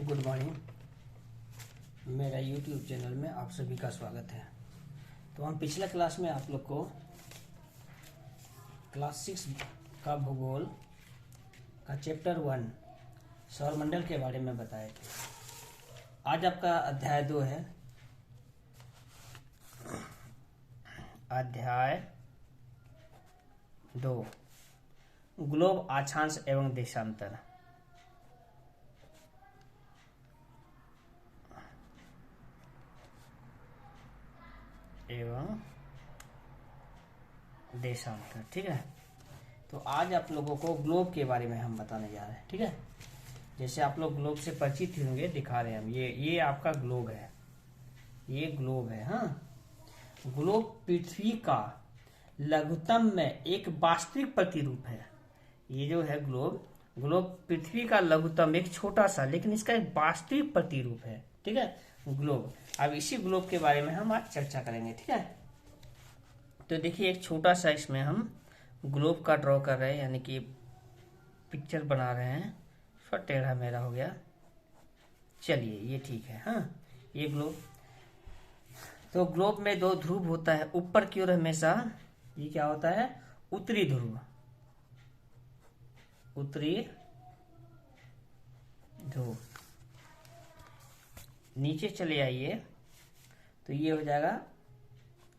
Good morning. मेरा YouTube channel में आप सभी का स्वागत है। तो हम पिछले क्लास में आप लोग को क्लास 6 का भूगोल का चैप्टर 1 सौरमंडल के बारे में बताए थे। आज आपका अध्याय 2 है। अध्याय 2 ग्लोब अक्षांश एवं देशांतर। देशांतर, ठीक है। तो आज आप लोगों को ग्लोब के बारे में हम बताने जा रहे हैं, ठीक है। जैसे आप लोग ग्लोब से परिचित होंगे, दिखा रहे हैं हम। ये आपका ग्लोब है, ये ग्लोब है। हाँ, ग्लोब पृथ्वी का लघुत्तम में एक वास्तविक प्रतिरूप है। ये जो है ग्लोब पृथ्वी का लघुत्तम, एक छोटा सा, लेकिन इसका एक वास्तविक प्रतिरूप है, ठीक है, ग्लोब। अब इसी ग्लोब के बारे में हम आज चर्चा करेंगे, ठीक है। तो देखिए, एक छोटा सा इसमें हम ग्लोब का ड्रॉ कर रहे हैं, यानी कि पिक्चर बना रहे हैं। थोड़ा टेढ़ा मेरा हो गया, चलिए ये ठीक है। हाँ, ये ग्लोब। तो ग्लोब में 2 ध्रुव होता है ऊपर की ओर हमेशा। ये क्या होता है? उत्तरी ध्रुव। उत्तरी ध्रुव। नीचे चले आइए तो ये हो जाएगा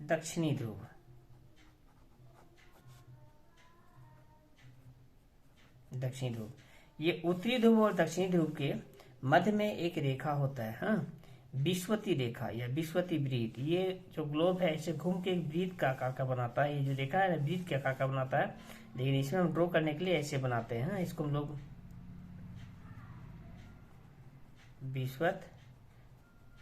दक्षिणी ध्रुव। दक्षिणी ध्रुव। ये उत्तरी ध्रुव और दक्षिणी ध्रुव के मध्य में एक रेखा होता है। हाँ, विषुवती रेखा या विषुवती वृत्त। ये जो ग्लोब है इसे घूम के एक वृत्त का आकार का बनाता है। ये जो रेखा है वृत्त के आकार का बनाता है, लेकिन इसमें हम ड्रॉ करने के लिए ऐसे बनाते हैं। हाँ, इसको हम लोग विषुवत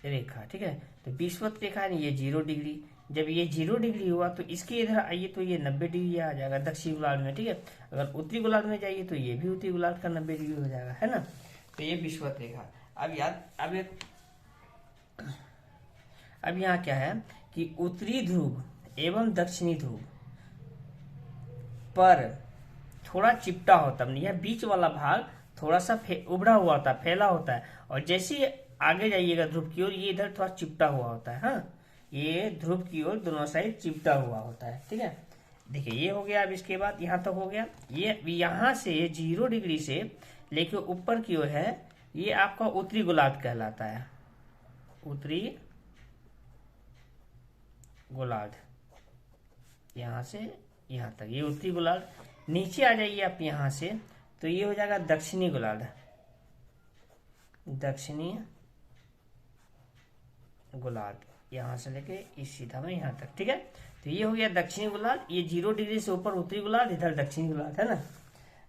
रेखा, ठीक है। तो विषुवत रेखा है, ये 0 डिग्री। जब ये 0 डिग्री हुआ तो इसके इधर आइए तो ये 90 डिग्री आ जाएगा दक्षिणी गोलार्ध में, ठीक है। अगर उत्तरी गोलार्ध में जाइए तो ये भी उत्तरी गोलार्ध का 90 डिग्री हो जाएगा, है ना। तो ये विषुवत रेखा। अब यहाँ क्या है कि उत्तरी ध्रुव एवं दक्षिणी ध्रुव पर थोड़ा चिपटा होता है, यह बीच वाला भाग थोड़ा सा उभरा हुआ होता है, फैला होता है। और जैसे ही आगे जाइएगा ध्रुव की ओर, ये इधर थोड़ा चिपटा हुआ होता है। हाँ, ये ध्रुव की ओर दोनों साइड चिपटा हुआ होता है, ठीक है। देखिए, ये हो गया। अब इसके बाद यहाँ तक हो गया। ये यहाँ से 0 डिग्री से लेके ऊपर की ओर है, ये आपका उत्तरी गोलार्ध कहलाता है। उत्तरी गोलार्ध। यहाँ से यहाँ तक ये उत्तरी गोलार्ध। नीचे आ जाइए आप यहाँ से तो ये हो जाएगा दक्षिणी गोलार्ध। दक्षिणी गोलार्ध यहाँ से लेके इस सीधा में यहाँ तक, ठीक है। तो ये हो गया दक्षिणी गोलार्ध। ये 0 डिग्री से ऊपर उत्तरी गोलार्ध, इधर दक्षिणी गोलार्ध, है ना।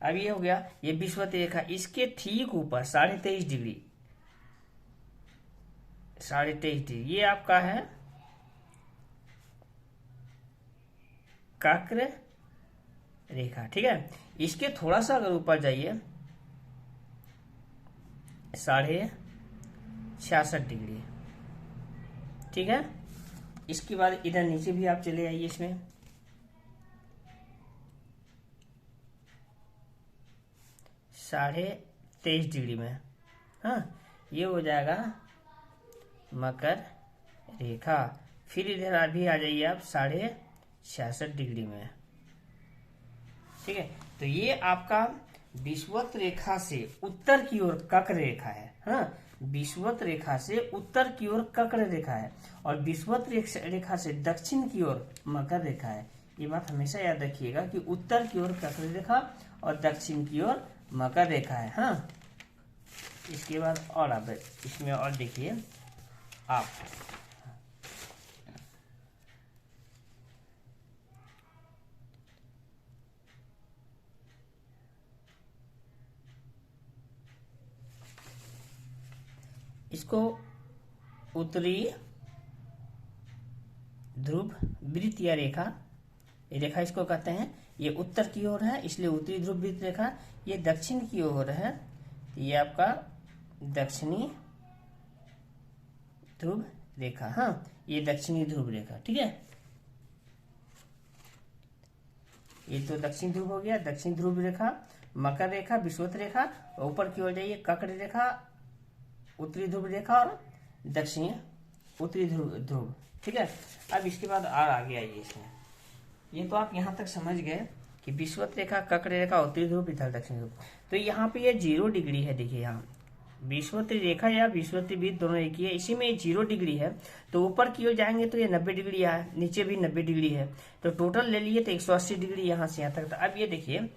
अब ये हो गया ये विषुवत रेखा। इसके ठीक ऊपर 23.5 डिग्री, 23.5 डिग्री ये आपका है वक्र रेखा, ठीक है। इसके थोड़ा सा अगर ऊपर जाइए 66.5 डिग्री, ठीक है। इसके बाद इधर नीचे भी आप चले आइए, इसमें 23.5 डिग्री में। हाँ, ये हो जाएगा मकर रेखा। फिर इधर अभी आ जाइए आप 66.5 डिग्री में, ठीक है। तो ये आपका विषुवत रेखा से उत्तर की ओर वक्र रेखा है। हाँ, विषुवत रेखा से उत्तर की ओर वक्र रेखा है और विषुवत रेखा से दक्षिण की ओर मकर रेखा है। ये बात हमेशा याद रखिएगा कि उत्तर की ओर वक्र रेखा और दक्षिण की ओर मकर रेखा है। हाँ, इसके बाद और आप इसमें और देखिए आप, इसको उत्तरी ध्रुव वृत्त या रेखा, ये रेखा इसको कहते हैं। ये उत्तर की ओर है इसलिए उत्तरी ध्रुव वृत्त रेखा। ये दक्षिण की ओर है, ये आपका दक्षिणी ध्रुव रेखा। हाँ, ये दक्षिणी ध्रुव रेखा, ठीक है। ये तो दक्षिण ध्रुव हो गया, दक्षिण ध्रुव रेखा, मकर रेखा, विषुवत रेखा। ऊपर की ओर जाइए, कर्क रेखा, उत्तरी ध्रुव रेखा और दक्षिणी उत्तरी ध्रुव। ठीक है, अब इसके बाद और आगे आइए इसमें। ये तो आप यहाँ तक समझ गए कि विषुवत रेखा, कर्क रेखा, उत्तरी ध्रुव, इधर दक्षिणी ध्रुव। तो यहाँ पे ये 0 डिग्री है। देखिए यहाँ विषुवत रेखा या विषुवत वृत्त दोनों एक ही है, इसी में 0 डिग्री है। तो ऊपर की ओर जाएंगे तो ये 90 डिग्री है, नीचे भी 90 डिग्री है। तो टोटल ले लिए तो 180 डिग्री यहाँ से यहाँ तक। तो अब ये देखिए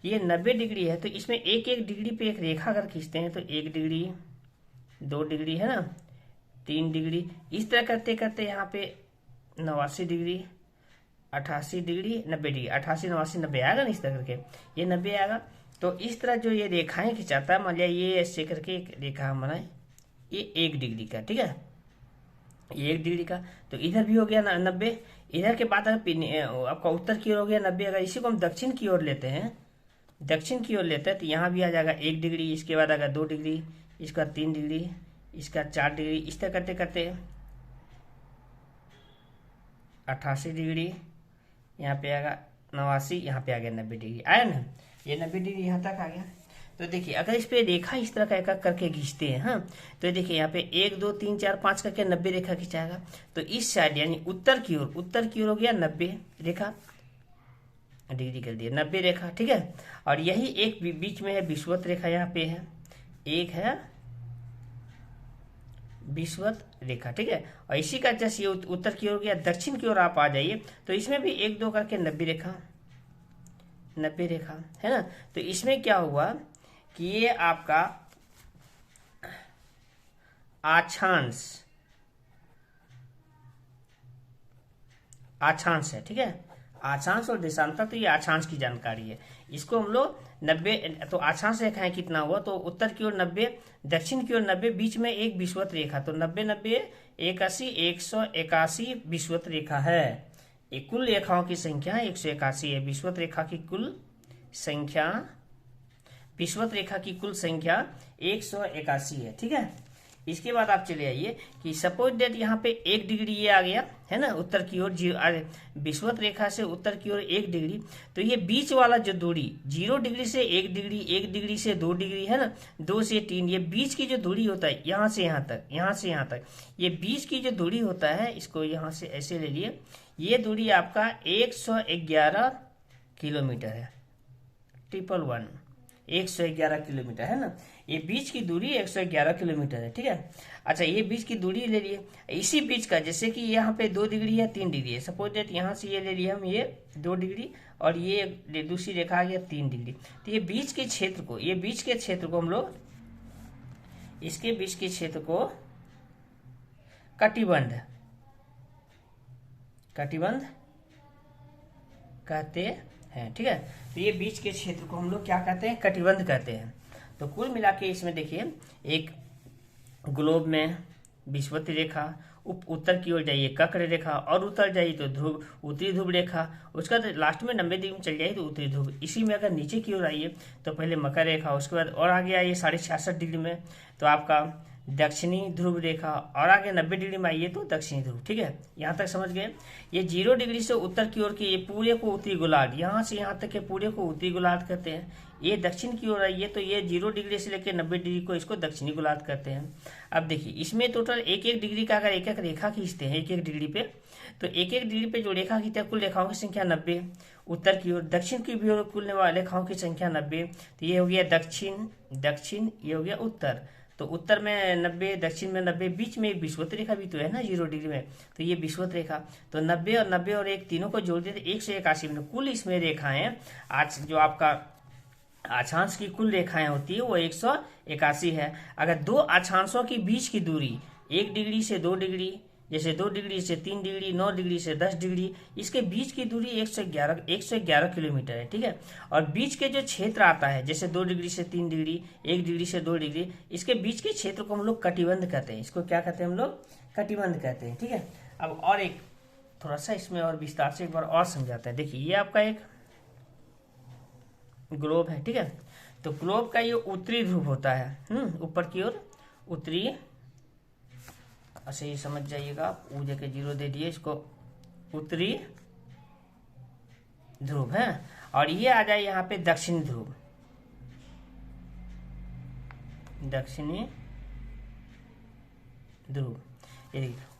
ये 90 डिग्री है, तो इसमें एक एक डिग्री पे एक रेखा अगर खींचते हैं तो 1 डिग्री, 2 डिग्री है ना, 3 डिग्री, इस तरह करते करते यहाँ पे 89 डिग्री, 88 डिग्री, 90 डिग्री, 88, 89, 90 आएगा ना, इस तरह करके ये 90 आएगा। तो इस तरह जो ये रेखाएं खिंचाता है, मान लिया ये ऐसे करके एक रेखा हम बनाए, ये 1 डिग्री का, ठीक है, ये 1 डिग्री का। तो इधर भी हो गया 90। इधर के बाद अगर आपका उत्तर की ओर हो गया 90। अगर इसी को हम दक्षिण की ओर लेते हैं, दक्षिण की ओर लेते हैं तो यहाँ भी आ जाएगा 1 डिग्री, इसके बाद आएगा 2 डिग्री, इसका 3 डिग्री, इसका 4 डिग्री, इस तरह करते करते 88 डिग्री, यहाँ पे आएगा 89, यहाँ पे आ गया 90 डिग्री। आया ना, ये 90 डिग्री यहाँ तक आ गया। तो देखिए अगर इस पे रेखा इस तरह का एक एक करके खींचते हैं, हाँ, तो देखिए यहाँ पे 1 2 3 4 5 करके 90 रेखा खिंचाएगा। तो इस साइड यानी उत्तर की ओर हो गया 90 रेखा, डिग्री कर दिया 90 रेखा, ठीक है। और यही एक बीच में है विषुवत रेखा, यहाँ पे है, एक है विषुवत रेखा, ठीक है। और इसी का जैसे ये उत्तर की ओर गया, दक्षिण की ओर आप आ जाइए तो इसमें भी 1 2 करके 90 रेखा, 90 रेखा है ना। तो इसमें क्या हुआ कि ये आपका अक्षांश है, ठीक है, अक्षांश और देशांतर। तो ये अक्षांश की जानकारी है, इसको हम लोग 90। तो अक्षांश रेखाएं कितना हुआ, तो उत्तर की ओर 90, दक्षिण की ओर 90, बीच में एक विषुवत रेखा। तो 90 90 81 181 विषुवत रेखा है। एक कुल रेखाओं की संख्या 181 है। विषुवत रेखा की कुल संख्या, विषुवत रेखा की कुल संख्या 181 है, ठीक है। इसके बाद आप चले आइए कि सपोज डेट यहाँ पे 1 डिग्री ये आ गया है ना, उत्तर की ओर विषुवत रेखा से उत्तर की ओर 1 डिग्री। तो ये बीच वाला जो दूरी 0 डिग्री से 1 डिग्री, 1 डिग्री से 2 डिग्री है ना, 2 से 3, ये बीच की जो दूरी होता है यहाँ से यहाँ तक, यहाँ से यहाँ तक, ये बीच की जो दूरी होता है, इसको यहाँ से ऐसे ले लिए, ये दूरी आपका 111 किलोमीटर है, 111 111 किलोमीटर है ना। ये बीच की दूरी 111 किलोमीटर है, ठीक है। अच्छा, ये बीच की दूरी ले लिए, इसी बीच का, जैसे कि यहाँ पे 2 डिग्री है, 3 डिग्री है, सपोज दैट यहाँ से ये ले लिए हम, ये 2 डिग्री और ये दूसरी रेखा आ गया 3 डिग्री। तो ये बीच के क्षेत्र को, ये बीच के क्षेत्र को हम लोग, इसके बीच के क्षेत्र को कटिबंध कहते हैं, ठीक है। तो ये बीच के क्षेत्र को हम लोग क्या कहते हैं, कटिबंध कहते हैं। तो कुल मिला के इसमें देखिए एक ग्लोब में विषुवत रेखा, उत्तर की ओर जाइए कर्क रेखा, और उत्तर जाइए तो ध्रुव, उत्तरी ध्रुव रेखा, उसका लास्ट में 90 डिग्री में चल जाइए तो उत्तरी ध्रुव। इसी में अगर नीचे की ओर आइए तो पहले मकर रेखा, उसके बाद और आगे आइए 66.5 डिग्री में तो आपका दक्षिणी ध्रुव रेखा, और आगे 90 डिग्री में आइए तो दक्षिणी ध्रुव, ठीक है। यहाँ तक समझ गए। ये 0 डिग्री से उत्तर की ओर के ये पूरे को उत्तरी गोलार्ध, यहाँ से यहाँ तक के पूरे को उत्तरी गोलार्ध कहते हैं। ये दक्षिण की ओर आइए तो ये 0 डिग्री से लेकर 90 डिग्री को, इसको दक्षिणी गोलार्ध कहते हैं। अब देखिए इसमें टोटल 1 डिग्री का अगर एक एक रेखा खींचते हैं 1 डिग्री पे, तो 1 डिग्री पे जो रेखा खींचते हैं कुल रेखाओं की संख्या 90। उत्तर की ओर, दक्षिण की ओर कुल रेखाओं की संख्या 90। तो ये हो गया दक्षिण, ये हो गया उत्तर। तो उत्तर में 90, दक्षिण में 90, बीच में विषुवत रेखा भी तो है ना 0 डिग्री में, तो ये विषुवत रेखा। तो 90 और 90 और 1 तीनों को जोड़ देते 181 में। कुल इसमें रेखाएं आज जो आपका अक्षांश की कुल रेखाएं होती है वो 181 है। अगर 2 अक्षांशों के बीच की दूरी 1 डिग्री से 2 डिग्री, जैसे 2 डिग्री से 3 डिग्री, 9 डिग्री से 10 डिग्री, इसके बीच की दूरी 111 किलोमीटर है, ठीक है। और बीच के जो क्षेत्र आता है, जैसे 2 डिग्री से 3 डिग्री, 1 डिग्री से 2 डिग्री, इसके बीच के क्षेत्र को हम लोग कटिबंध कहते हैं। इसको क्या कहते हैं हम लोग, कटिबंध कहते हैं, ठीक है। अब और एक थोड़ा सा इसमें और विस्तार से एक बार और समझाते हैं। देखिए ये आपका एक ग्लोब है, ठीक है। तो ग्लोब का ये उत्तरी ध्रुव होता है, ऊपर की ओर उत्तरी, ऐसे ही समझ जाइएगा आप, ऊ देके 0 दे दिए, इसको उत्तरी ध्रुव है। और ये आ जाए यहाँ पे दक्षिणी ध्रुव।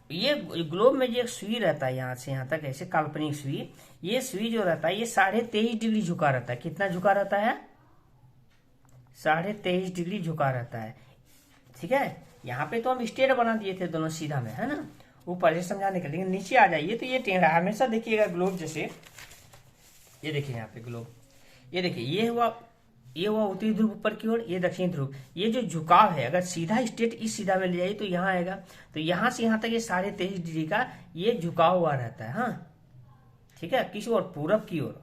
ये ग्लोब में जो एक सुई रहता है यहाँ से यहाँ तक ऐसे काल्पनिक सुई, ये सुई जो रहता है ये 23.5 डिग्री झुका रहता है। कितना झुका रहता है? 23.5 डिग्री झुका रहता है। ठीक है, यहाँ पे तो हम स्ट्रेट बना दिए थे दोनों सीधा में, है ना, ऊपर से समझाने के लिए। लेकिन नीचे आ जाइए तो ये टेढ़ा हमेशा देखिएगा ग्लोब। जैसे ये देखिए यहाँ पे ग्लोब, ये देखिए ये हुआ उत्तरी ध्रुव ऊपर की ओर, ये दक्षिण ध्रुव। ये जो झुकाव है अगर सीधा स्ट्रेट इस सीधा में ले जाइए तो यहाँ आएगा। तो यहाँ से यहाँ तक ये 23.5 डिग्री का ये झुकाव हुआ रहता है। हाँ ठीक है, किस ओर? पूरब की ओर।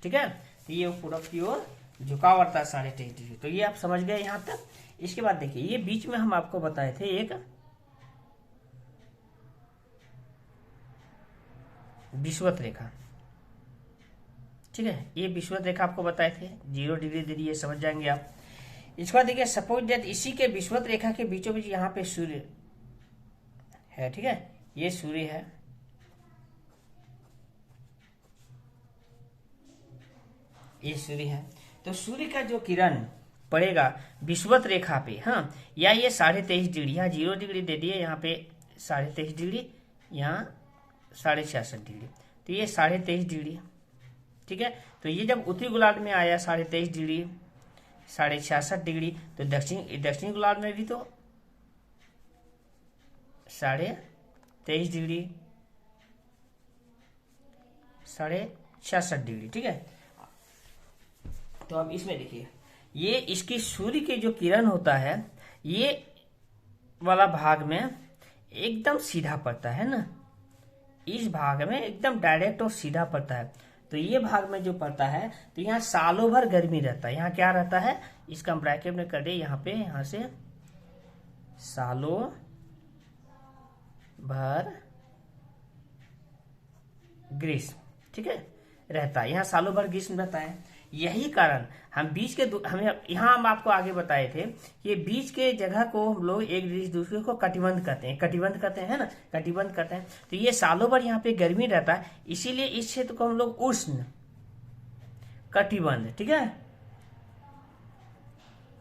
ठीक है, तो ये पूरब की ओर झुकाव रहता है 23.5 डिग्री। तो ये आप समझ गए यहाँ तक। इसके बाद देखिए ये बीच में हम आपको बताए थे एक विषुवत रेखा। ठीक है, ये विषुवत रेखा आपको बताए थे, 0 डिग्री दे दिए, समझ जाएंगे आप। इसके बाद देखिए सपोज दैट इसी के विषुवत रेखा के बीचों बीच यहाँ पे सूर्य है। ठीक है, ये सूर्य है, ये सूर्य है। तो सूर्य का जो किरण पड़ेगा विषुवत रेखा पे, हाँ, या ये 23.5 डिग्री, यहाँ 0 डिग्री दे दिए, यहाँ पे 23.5 डिग्री, यहाँ 66.5 डिग्री, तो ये 23.5 डिग्री। ठीक है, तो ये जब उत्तरी गोलार्ध में आया 23.5 डिग्री, 66.5 डिग्री, तो दक्षिणी गोलार्ध में भी तो 23.5 डिग्री, 66.5 डिग्री। ठीक है, तो अब इसमें देखिए ये इसकी सूर्य के जो किरण होता है ये वाला भाग में एकदम सीधा पड़ता है ना, इस भाग में एकदम डायरेक्ट और सीधा पड़ता है। तो ये भाग में जो पड़ता है तो यहाँ सालों भर गर्मी रहता है। यहाँ क्या रहता है, इसका हम ब्रैकेट में कर दे यहाँ पे, यहाँ से सालों भर ग्रीष्म, ठीक है, रहता है। यहाँ सालों भर ग्रीष्म रहता है। यही कारण हम बीच के हमें यहाँ हम आपको आगे बताए थे कि बीच के जगह को हम लोग एक दूसरे को कटिबंध कहते हैं, कटिबंध कहते हैं ना, कटिबंध कहते हैं। तो ये सालों भर यहाँ पे गर्मी रहता है, इसीलिए इस क्षेत्र को हम लोग उष्ण कटिबंध, ठीक है,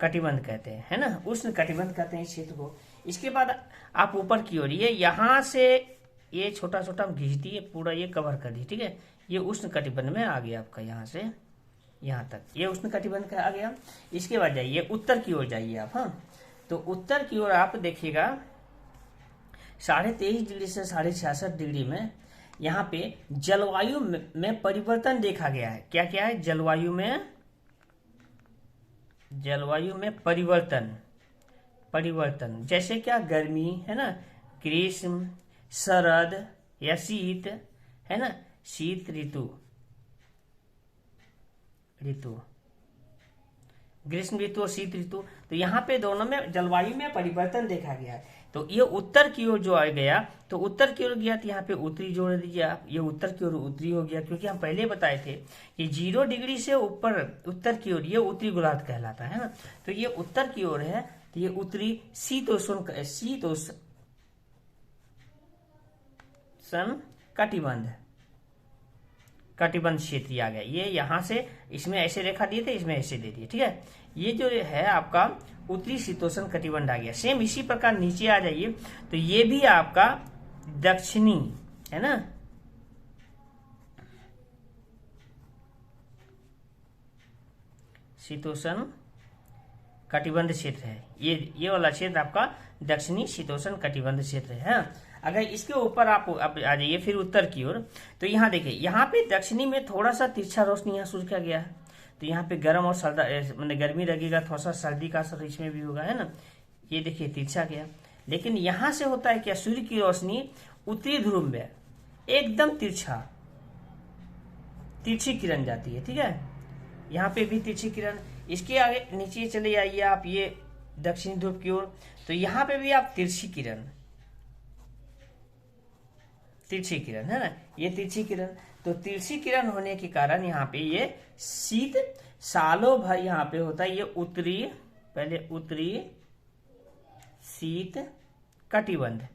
कटिबंध कहते हैं, है ना, उष्ण कटिबंध कहते हैं इस क्षेत्र को। इसके बाद आप ऊपर की ओर ये यहाँ से ये छोटा छोटा हम घींच दिए, पूरा ये कवर कर दी। ठीक है, ये उष्ण कटिबंध में आ गया आपका, यहाँ से यहाँ तक ये उष्ण कटिबंध का आ गया। इसके बाद जाइए उत्तर की ओर जाइए आप, हाँ, तो उत्तर की ओर आप देखिएगा 23.5 डिग्री से 66.5 डिग्री में यहाँ पे जलवायु में परिवर्तन देखा गया है। क्या क्या है? जलवायु में परिवर्तन जैसे क्या, गर्मी है ना, ग्रीष्म, शरद या शीत, है ना, शीत ऋतु, ग्रीष्म ऋतु और शीत ऋतु। तो यहाँ पे दोनों में जलवायु में परिवर्तन देखा गया है। तो ये उत्तर की ओर जो आ गया, तो उत्तर की ओर गया तो यहाँ पे उत्तरी जोड़ दीजिए आप, ये उत्तर की ओर उत्तरी हो गया, क्योंकि हम पहले बताए थे कि 0 डिग्री से ऊपर उत्तर की ओर ये उत्तरी गोलार्ध कहलाता है ना। तो ये उत्तर की ओर है, तो ये उत्तरी शीतोष्ण कटिबंध क्षेत्र आ गया। ये यहाँ से इसमें ऐसे रेखा दिए थे, इसमें ऐसे दे दिए। ठीक है, ये जो है आपका उत्तरी शीतोष्ण कटिबंध आ गया। सेम इसी प्रकार नीचे आ जाइए तो ये भी आपका दक्षिणी, है ना, शीतोष्ण कटिबंध क्षेत्र है। ये वाला क्षेत्र आपका दक्षिणी शीतोष्ण कटिबंध क्षेत्र है। अगर इसके ऊपर आप आ जाइए फिर उत्तर की ओर, तो यहाँ देखिए, यहाँ पे दक्षिणी में थोड़ा सा तिरछा रोशनी यहाँ सूर्य का गया है, तो यहाँ पे गर्म और सर्द मतलब गर्मी लगेगा, थोड़ा सा सर्दी का असर इसमें भी होगा, है ना। ये देखिए तिरछा गया, लेकिन यहाँ से होता है क्या, सूर्य की रोशनी उत्तरी ध्रुव में एकदम तिरछी किरण जाती है। ठीक है, यहाँ पे भी तिरछी किरण। इसके आगे नीचे चले आइए आप, ये दक्षिणी ध्रुव की ओर, तो यहाँ पे भी आप तिरछी किरण है ना, ये तिरछी किरण। तो तिरछी किरण होने के कारण यहाँ पे ये शीत सालों भर यहाँ पे होता है। ये उत्तरी शीत कटिबंध,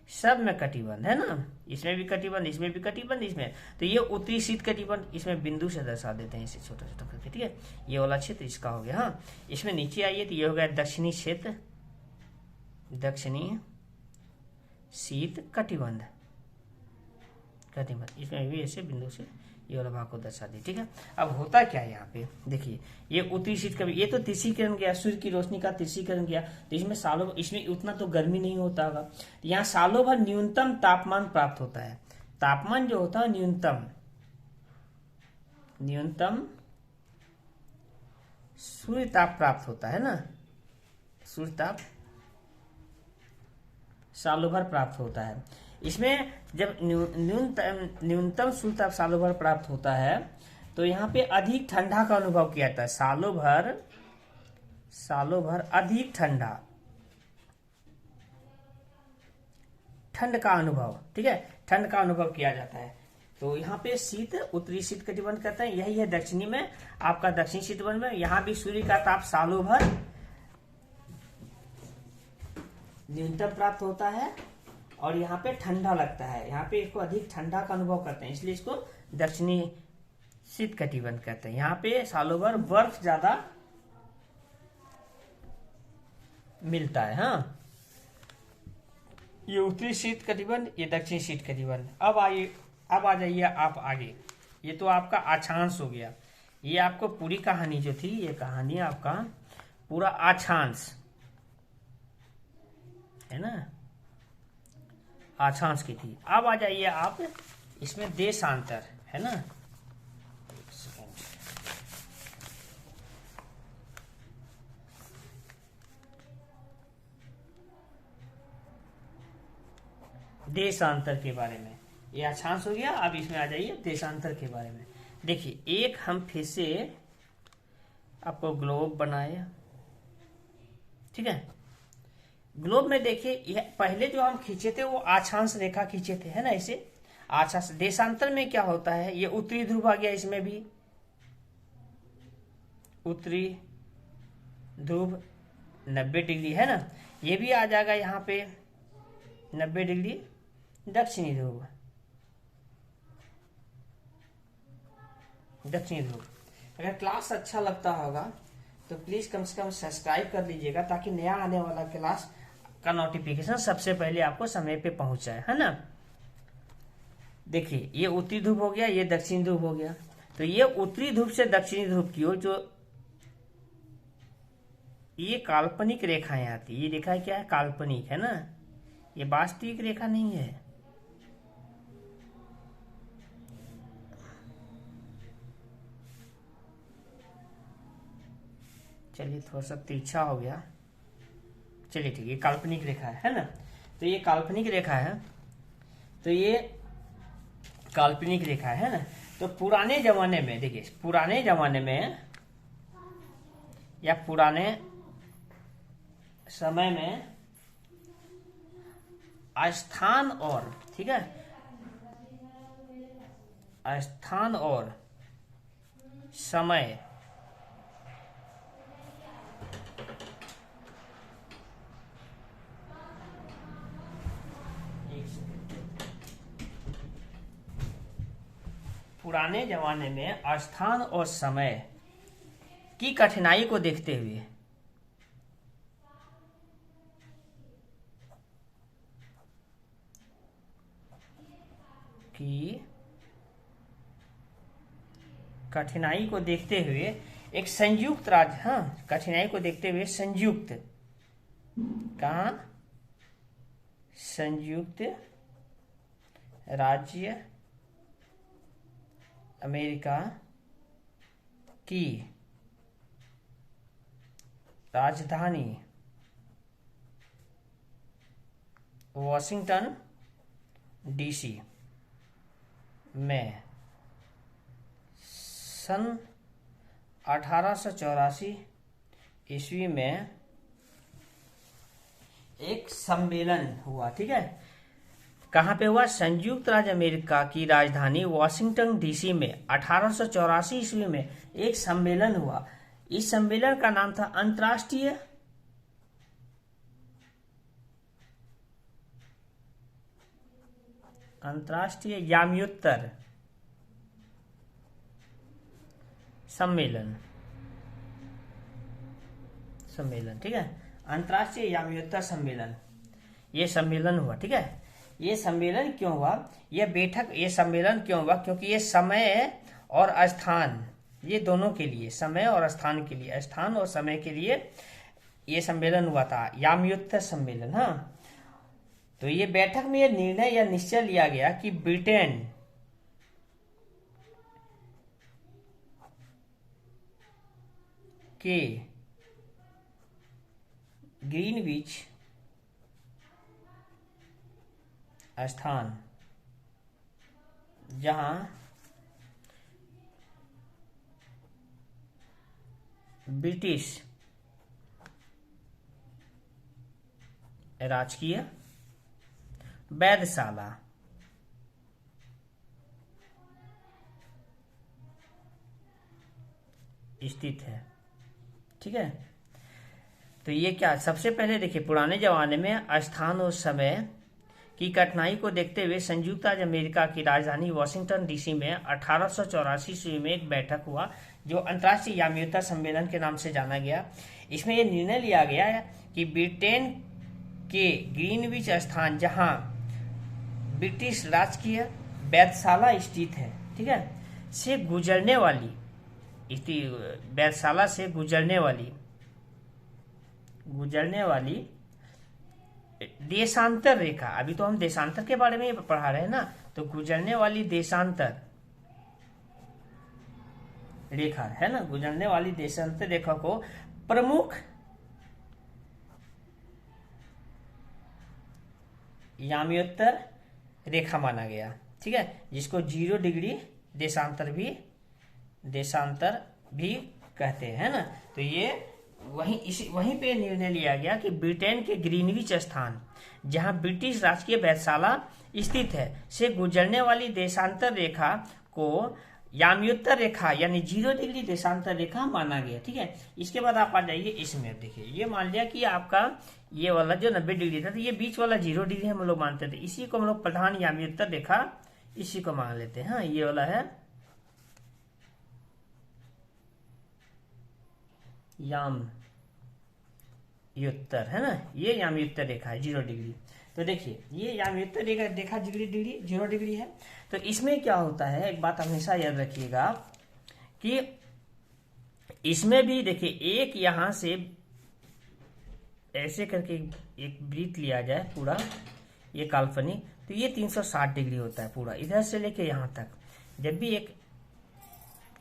सब में कटिबंध है ना, इसमें भी कटिबंध, इसमें भी कटिबंध, इसमें। तो ये उत्तरी शीत कटिबंध, इसमें बिंदु से दर्शा देते हैं इसे छोटा छोटा करके। ठीक है, ये वाला क्षेत्र इसका हो गया। हाँ, इसमें नीचे आइए तो ये हो गया दक्षिणी क्षेत्र, दक्षिणी शीत कटिबंध, कटिबंध, इसमें भी ऐसे बिंदु से ये वाला भाग को दर्शा दी। ठीक है, अब होता क्या है यहाँ पे देखिए, ये उत्तरी शीत कभी, ये तो तीसरीकरण गया, सूर्य की रोशनी का तीसरीकरण गया, तो इसमें सालों, इसमें उतना तो गर्मी नहीं होता होगा, यहाँ सालों भर न्यूनतम तापमान प्राप्त होता है। तापमान जो होता है न्यूनतम, न्यूनतम सूर्य ताप प्राप्त होता है ना, सूर्य ताप सालों भर प्राप्त होता है। इसमें जब न्यूनतम सूर्य ताप सालों भर प्राप्त होता है तो यहाँ पे अधिक ठंडा का अनुभव किया जाता है। सालों भर अधिक ठंड का अनुभव, ठीक है, ठंड का अनुभव किया जाता है। तो यहाँ पे शीत, उत्तरी शीत कटिबंध कहते हैं, यही है दक्षिणी में आपका दक्षिणी शीत कटिबंध में। यहाँ भी सूर्य का ताप सालों भर न्यूनतम प्राप्त होता है और यहाँ पे ठंडा लगता है, यहाँ पे इसको अधिक ठंडा का अनुभव करते हैं, इसलिए इसको दक्षिणी शीत कटिबंध कहते हैं। यहाँ पे सालों भर बर्फ ज्यादा मिलता है। हाँ, ये उत्तरी शीत कटिबंध, ये दक्षिणी शीत कटिबंध। अब आ जाइए आप आगे, ये तो आपका अक्षांश हो गया। ये आपको पूरी कहानी जो थी, ये कहानी आपका पूरा अक्षांश है ना, अक्षांश की थी। अब आ जाइए आप इसमें देशांतर, है ना, देशांतर के बारे में। ये अक्षांश हो गया, अब इसमें आ जाइए देशांतर के बारे में। देखिए, एक हम फिर से आपको ग्लोब बनाए, ठीक है। ग्लोब में देखिए, पहले जो हम खींचे थे वो अक्षांश रेखा खींचे थे, है ना, ऐसे अक्षांश। देशांतर में क्या होता है, ये उत्तरी ध्रुव आ गया, इसमें भी उत्तरी ध्रुव 90 डिग्री है ना, ये भी आ जाएगा यहाँ पे 90 डिग्री दक्षिणी ध्रुव, दक्षिणी ध्रुव। अगर क्लास अच्छा लगता होगा तो प्लीज कम से कम सब्सक्राइब कर लीजिएगा, ताकि नया आने वाला क्लास का नोटिफिकेशन सबसे पहले आपको समय पे पहुंच जाए, है ना। देखिए, ये उत्तरी ध्रुव हो गया, ये दक्षिणी ध्रुव हो गया। तो ये उत्तरी ध्रुव से दक्षिणी ध्रुव की ओर जो ये काल्पनिक रेखाएं आती, ये रेखा क्या है, काल्पनिक है ना, ये वास्तविक रेखा नहीं है। चलिए, थोड़ा सा तिरछा हो गया, चलिए ठीक है, ये काल्पनिक रेखा है ना। तो ये काल्पनिक रेखा है, तो ये काल्पनिक रेखा है ना। तो पुराने जमाने में देखिए, पुराने जमाने में या पुराने समय में स्थान और, ठीक है, स्थान और समय पुराने जमाने में स्थान और समय की कठिनाई को देखते हुए कठिनाई को देखते हुए एक संयुक्त राज्य, हाँ, कठिनाई को देखते हुए संयुक्त, कहा, संयुक्त राज्य अमेरिका की राजधानी वॉशिंगटन डीसी में सन 1884 ईस्वी में एक सम्मेलन हुआ, ठीक है। कहाँ पे हुआ, संयुक्त राज्य अमेरिका की राजधानी वॉशिंगटन डीसी में 1884 ईस्वी में एक सम्मेलन हुआ। इस सम्मेलन का नाम था अंतर्राष्ट्रीय याम्योत्तर सम्मेलन, ठीक है, अंतर्राष्ट्रीय याम्योत्तर सम्मेलन, ये सम्मेलन हुआ, ठीक है। ये सम्मेलन क्यों हुआ, ये सम्मेलन क्यों हुआ, क्योंकि ये समय और स्थान, ये दोनों के लिए, समय और स्थान के लिए, स्थान और समय के लिए ये सम्मेलन हुआ था, याम्योत्तर सम्मेलन। हाँ, तो ये बैठक में ये निर्णय या निश्चय लिया गया कि ब्रिटेन के ग्रीनविच स्थान, जहां ब्रिटिश राजकीय वेधशाला स्थित है। ठीक है, तो ये क्या, सबसे पहले देखिए, पुराने जमाने में स्थान और समय की कठिनाई को देखते हुए संयुक्त राज्य अमेरिका की राजधानी वॉशिंगटन डीसी में 1884 ईस्वी में एक बैठक हुआ, जो अंतर्राष्ट्रीय याम्योत्तर सम्मेलन के नाम से जाना गया। इसमें यह निर्णय लिया गया कि ब्रिटेन के ग्रीनविच स्थान, जहां ब्रिटिश राजकीय वेधशाला स्थित है, ठीक है, से गुजरने वाली, वेधशाला से गुजरने वाली देशांतर रेखा, अभी तो हम देशांतर के बारे में पढ़ा रहे हैं ना, तो गुजरने वाली देशांतर रेखा है ना, गुजरने वाली देशांतर रेखा को प्रमुख याम्योत्तर रेखा माना गया। ठीक है, जिसको 0 डिग्री देशांतर भी कहते हैं ना। तो ये वहीं पे निर्णय लिया गया कि ब्रिटेन के ग्रीनविच स्थान, जहां ब्रिटिश राजकीय वेधशाला स्थित है, से गुजरने वाली देशांतर रेखा को याम्योत्तर रेखा यानी 0 डिग्री देशांतर रेखा माना गया। ठीक है, इसके बाद आप आ जाइए इसमें, देखिए ये मान लिया कि आपका ये वाला जो 90 डिग्री था, तो ये बीच वाला 0 डिग्री हम लोग मानते थे, इसी को हम लोग प्रधान याम्योत्तर रेखा इसी को मान लेते हैं। हाँ, ये वाला है याम्योत्तर, है ना, ये याम्योत्तर रेखा है 0 डिग्री। तो देखिए ये याम्योत्तर रेखा 0 डिग्री है। तो इसमें क्या होता है, एक बात हमेशा याद रखिएगा कि इसमें भी देखिए, एक यहां से ऐसे करके एक वृत्त लिया जाए पूरा, ये काल्पनिक, तो ये 360 डिग्री होता है पूरा, इधर से लेके यहां तक। जब भी एक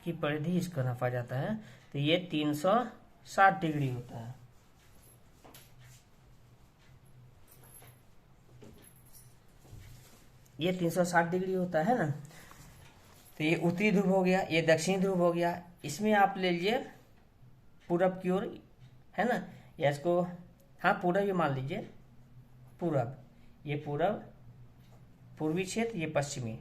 की परिधि इसको नापा जाता है तो ये 360 डिग्री होता है। ये 360 डिग्री होता है ना। तो ये उत्तरी ध्रुव हो गया, ये दक्षिणी ध्रुव हो गया। इसमें आप ले लीजिए पूरब की ओर, है ना, या इसको हाँ पूरब ये मान लीजिए, पूरब, ये पूरब पूर्वी क्षेत्र, ये पश्चिमी।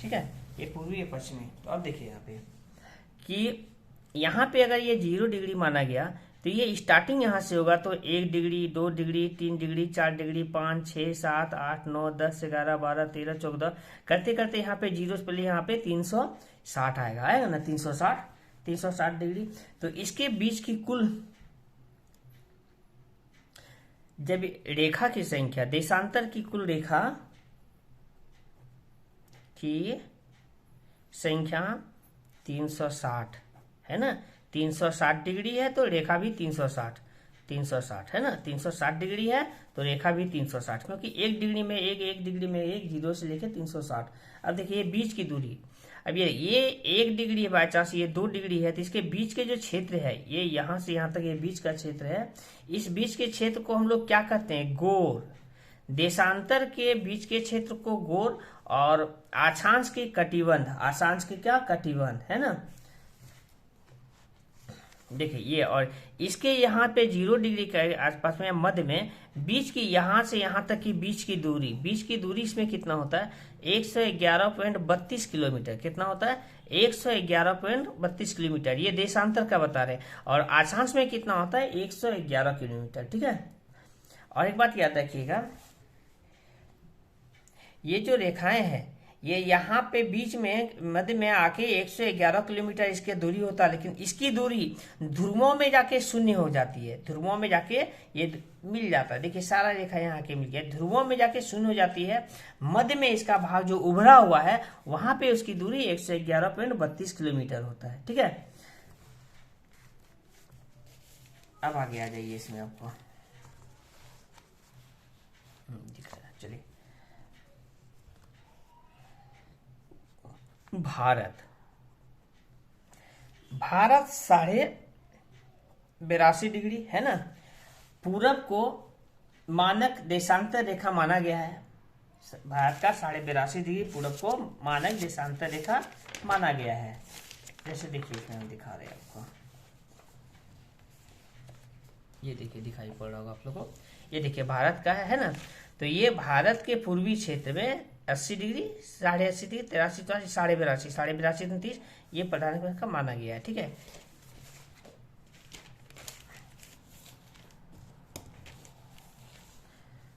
ठीक है, ये पूर्वी ये पश्चिमी। तो अब देखिए यहाँ पे कि यहाँ पे अगर ये 0 डिग्री माना गया तो ये स्टार्टिंग यहाँ से होगा, तो 1 डिग्री, 2 डिग्री, 3 डिग्री, 4 डिग्री, 5, 6, 7, 8, 9, 10, 11, 12, 13, 14 करते करते यहाँ पे 0 से पहले यहाँ पे 360 आएगा ना, 360 डिग्री। तो इसके बीच की कुल, जब रेखा की संख्या, देशांतर की कुल रेखा की संख्या 360 है ना, 360 डिग्री है तो रेखा भी 360 है ना, 360 डिग्री है तो रेखा भी 360, क्योंकि 1 डिग्री में 1 डिग्री में 1, 0 से लेकर 360। अब देखिए ये बीच की दूरी, अब ये 1 डिग्री है, बाई चांस ये 2 डिग्री है, तो इसके बीच के जो क्षेत्र है, ये यहां से यहां तक ये बीच का क्षेत्र है, इस बीच के क्षेत्र को हम लोग क्या कहते हैं, गोर। देशांतर के बीच के क्षेत्र को गोर, और अक्षांश के कटिबंध, अक्षांश के क्या, कटिबंध, है ना। देखिए ये, और इसके यहाँ पे 0 डिग्री के आसपास में मध्य में बीच की, यहां से यहां तक की बीच की दूरी इसमें कितना होता है, 111.32 किलोमीटर। कितना होता है, 111.32 किलोमीटर। ये देशांतर का बता रहे हैं। और अक्षांश में कितना होता है, 111 किलोमीटर। ठीक है, और एक बात याद रखिएगा, ये जो रेखाएं हैं ये यहाँ पे बीच में मध्य में आके 111 किलोमीटर इसकी दूरी होता है, लेकिन इसकी दूरी ध्रुवों में जाके शून्य हो जाती है। ध्रुवों में जाके ये मिल जाता है, देखिए सारा रेखा यहाँ आके मिल गया, ध्रुवों में जाके शून्य हो जाती है। मध्य में इसका भाग जो उभरा हुआ है वहां पे उसकी दूरी 111.32 किलोमीटर होता है। ठीक है, अब आगे आ जाइए, इसमें आपको दिख रहा है। चलिए, भारत 82.82 डिग्री है ना, पूरब को मानक देशांतर रेखा माना गया है। भारत का 82.82 डिग्री पूरब को मानक देशांतर रेखा माना गया है। जैसे देखिए इसमें हम दिखा रहे हैं आपको, ये देखिए दिखाई पड़ रहा होगा आप लोगों को, ये देखिए भारत का है ना, तो ये भारत के पूर्वी क्षेत्र में 80 डिग्री, 80.5 डिग्री, 83, 82, 82, 29 ये प्रधान का माना गया है। ठीक है,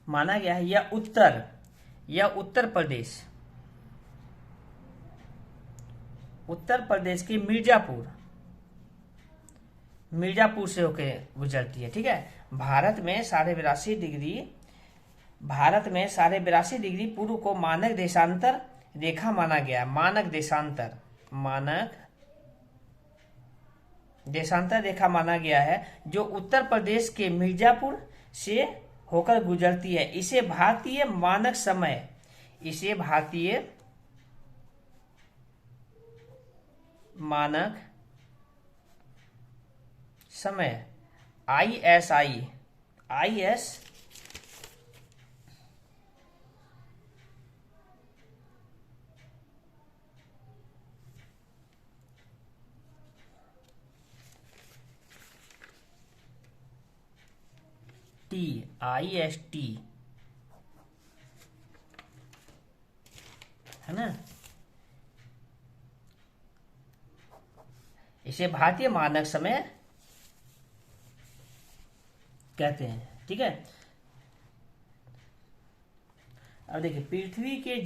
माना गया है। यह उत्तर प्रदेश के मिर्जापुर से होके गुजरती है। ठीक है, भारत में 82.82 डिग्री पूर्व को मानक देशांतर रेखा माना गया। मानक देशांतर रेखा माना गया है, जो उत्तर प्रदेश के मिर्जापुर से होकर गुजरती है। इसे भारतीय मानक समय IST है ना, इसे भारतीय मानक समय कहते हैं। ठीक है, अब देखिए पृथ्वी के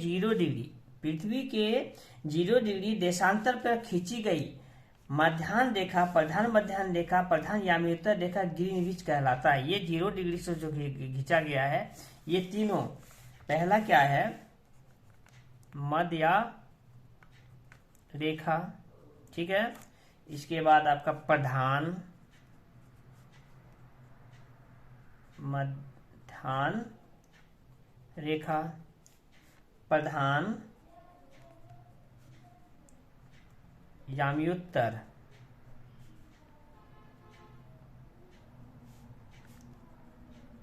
0 डिग्री देशांतर पर खींची गई मध्याह्न रेखा, प्रधान मध्याह्न रेखा, प्रधान यामियोत्तर रेखा ग्रीनविच कहलाता है। ये 0 डिग्री से जो खींचा गया है, ये तीनों, पहला क्या है, मध्य रेखा। ठीक है, इसके बाद आपका प्रधान मध्याह्न रेखा, प्रधान यामियोत्तर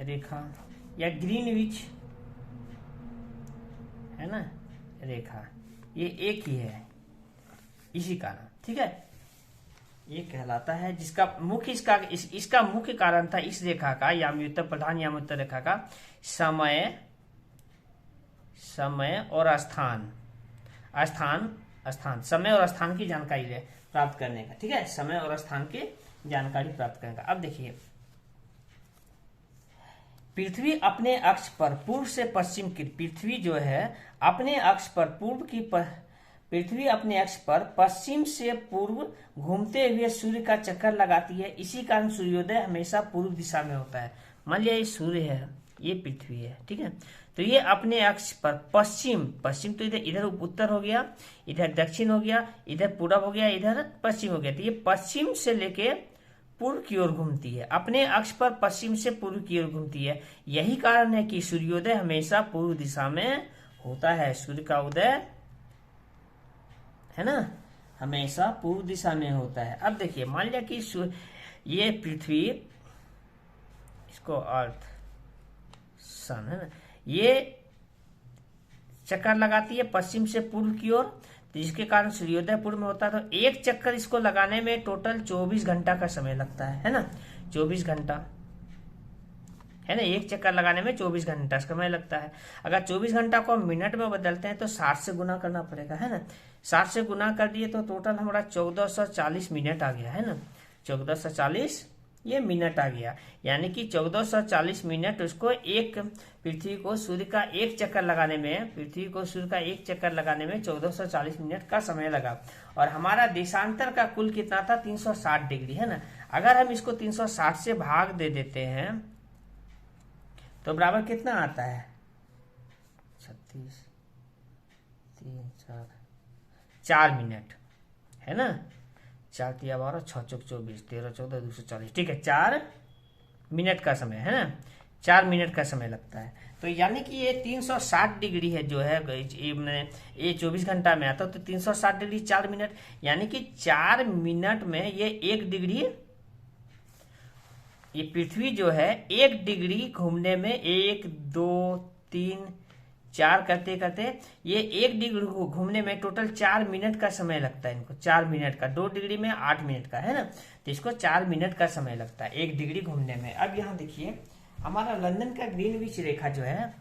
रेखा या ग्रीनविच है ना रेखा, ये एक ही है इसी कारण। ठीक है, ये कहलाता है, जिसका मुख्य इसका मुख्य कारण था इस रेखा का, यामियोत्तर प्रधान यामियोत्तर रेखा का समय और स्थान समय और स्थान की जानकारी प्राप्त करने का। ठीक है, समय और स्थान की जानकारी प्राप्त करने का। अब देखिए, पृथ्वी अपने अक्ष पर पूर्व से पश्चिम की, पृथ्वी जो है अपने अक्ष पर पृथ्वी अपने अक्ष पर पश्चिम से पूर्व घूमते हुए सूर्य का चक्कर लगाती है। इसी कारण सूर्योदय हमेशा पूर्व दिशा में होता है। मान लिया ये सूर्य है, ये पृथ्वी है। ठीक है, तो ये अपने अक्ष पर पश्चिम तो इधर उत्तर हो गया, इधर दक्षिण हो गया, इधर पूरब हो गया, इधर पश्चिम हो गया। तो ये पश्चिम से लेके पूर्व की ओर घूमती है, अपने अक्ष पर पश्चिम से पूर्व की ओर घूमती है। यही कारण है कि सूर्योदय हमेशा पूर्व दिशा में होता है। सूर्य का उदय है ना हमेशा पूर्व दिशा में होता है। अब देखिए, मान लिया कि ये पृथ्वी, इसको अर्थ सन है ना, ये चक्कर लगाती है पश्चिम से पूर्व की ओर, तो जिसके कारण सूर्योदय पूर्व में होता है। तो एक चक्कर इसको लगाने में टोटल 24 घंटा का समय लगता है ना, 24 घंटा है ना, एक चक्कर लगाने में 24 घंटा समय लगता है। अगर 24 घंटा को मिनट में बदलते हैं तो 60 से गुना करना पड़ेगा, है ना। 60 से गुना कर दिए तो टोटल हमारा 1440 मिनट आ गया, है ना, 1440 ये मिनट आ गया, यानी कि 1440 मिनट उसको एक पृथ्वी को सूर्य का एक चक्कर लगाने में 1440 मिनट का समय लगा। और हमारा देशांतर का कुल कितना था, 360 डिग्री, है ना। अगर हम इसको 360 से भाग दे देते हैं तो बराबर कितना आता है, 36 3 4 मिनट, है ना। 4 तिया 12 6 चौक 24 13 14 240, ठीक है, 4 मिनट का समय, है ना। 4 मिनट का समय लगता है। तो यानी कि ये 360 डिग्री है जो है, ये 24 घंटा में आता है, तो 360 डिग्री 4 मिनट, यानी कि 4 मिनट में ये 1 डिग्री, ये पृथ्वी जो है 1 डिग्री घूमने में 1 2 3 4 करते करते ये 1 डिग्री घूमने में टोटल 4 मिनट का समय लगता है इनको, 4 मिनट का। 2 डिग्री में 8 मिनट का, है ना। तो इसको 4 मिनट का समय लगता है 1 डिग्री घूमने में। अब यहाँ देखिए हमारा लंदन का ग्रीनविच रेखा जो है,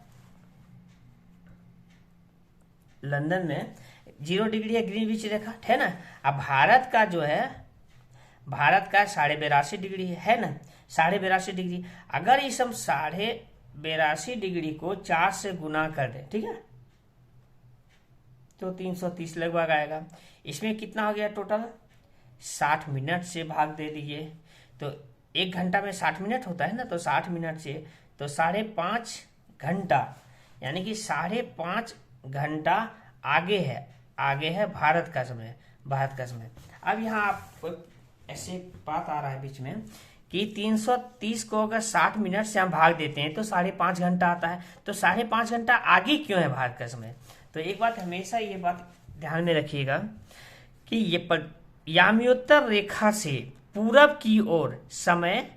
लंदन में 0 डिग्री है ग्रीनविच रेखा, है ना। अब भारत का जो है, भारत का 82.5 डिग्री है ना, 82.5 डिग्री। अगर इस हम 82.5 डिग्री को 4 से गुना कर दे, ठीक है, तो 330 लगभग आएगा। इसमें कितना हो गया टोटल, 60 मिनट से भाग दे दीजिए, तो 1 घंटा में 60 मिनट होता है ना, तो 60 मिनट से तो 5.5 घंटा, यानी कि 5.5 घंटा आगे है भारत का समय, भारत का समय। अब यहाँ आप ऐसे बात आ रहा है बीच में कि 330 को अगर 60 मिनट से हम भाग देते हैं तो 5.5 घंटा आता है, तो 5.5 घंटा आगे क्यों है भारत का समय। तो एक बात हमेशा ये बात ध्यान में रखिएगा कि ये याम्योत्तर रेखा से पूरब की ओर समय